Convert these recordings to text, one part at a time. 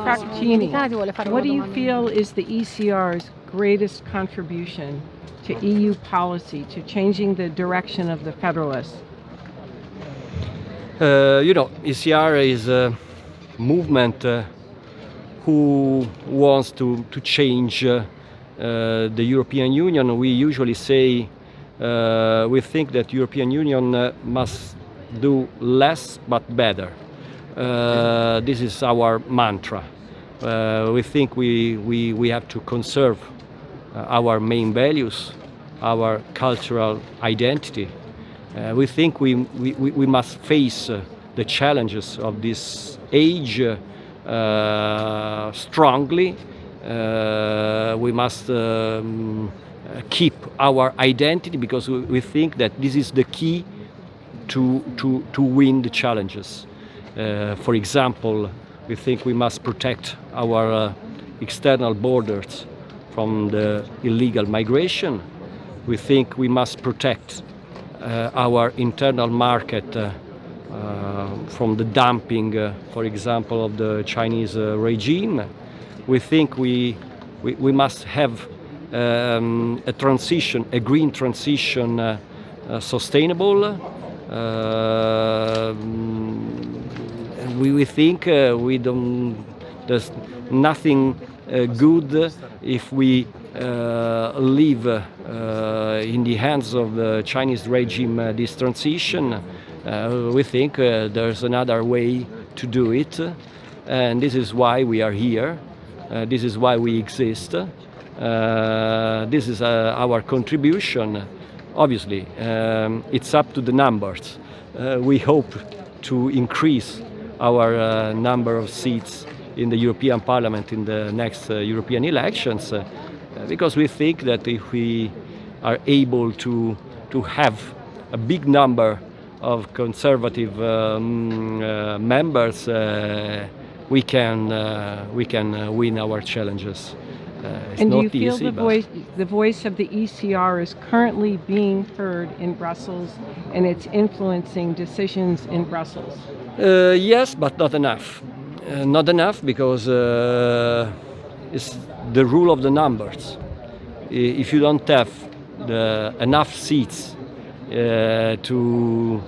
Procaccini, what do you feel is the ECR's greatest contribution to EU policy, to changing the direction of the Federalists? ECR is a movement who wants to change the European Union. We usually say we think that European Union must do less but better. This is our mantra. We think we have to conserve our main values, our cultural identity. We think we must face the challenges of this age strongly. We must keep our identity because we think that this is the key to win the challenges. For example, we think we must protect our external borders from the illegal migration. We think we must protect our internal market from the dumping, for example, of the Chinese regime. We think we must have a transition, a green transition, sustainable. We think there's nothing good if we leave in the hands of the Chinese regime this transition. We think there's another way to do it, and this is why we are here. This is why we exist. This is our contribution. Obviously, it's up to the numbers. We hope to increase our number of seats in the European Parliament in the next European elections, because we think that if we are able to have a big number of conservative members, we can win our challenges. It's and do not you feel easy, the voice of the ECR is currently being heard in Brussels and it's influencing decisions in Brussels? Yes, but not enough. Not enough because it's the rule of the numbers. If you don't have enough seats to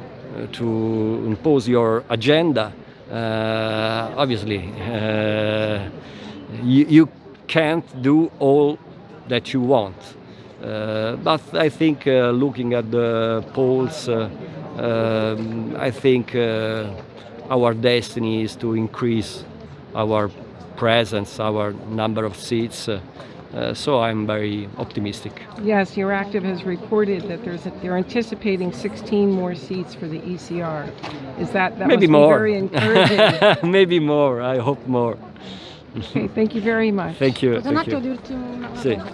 impose your agenda, obviously you can't do all that you want. But I think looking at the polls, I think our destiny is to increase our presence, our number of seats. So I'm very optimistic. Yes, your active has reported that they're anticipating 16 more seats for the ECR. Is that maybe must more. Be very encouraging. Maybe more. I hope more. Okay, thank you very much. Thank you. Posso un Thank attimo you. dirti una Sì. cosa?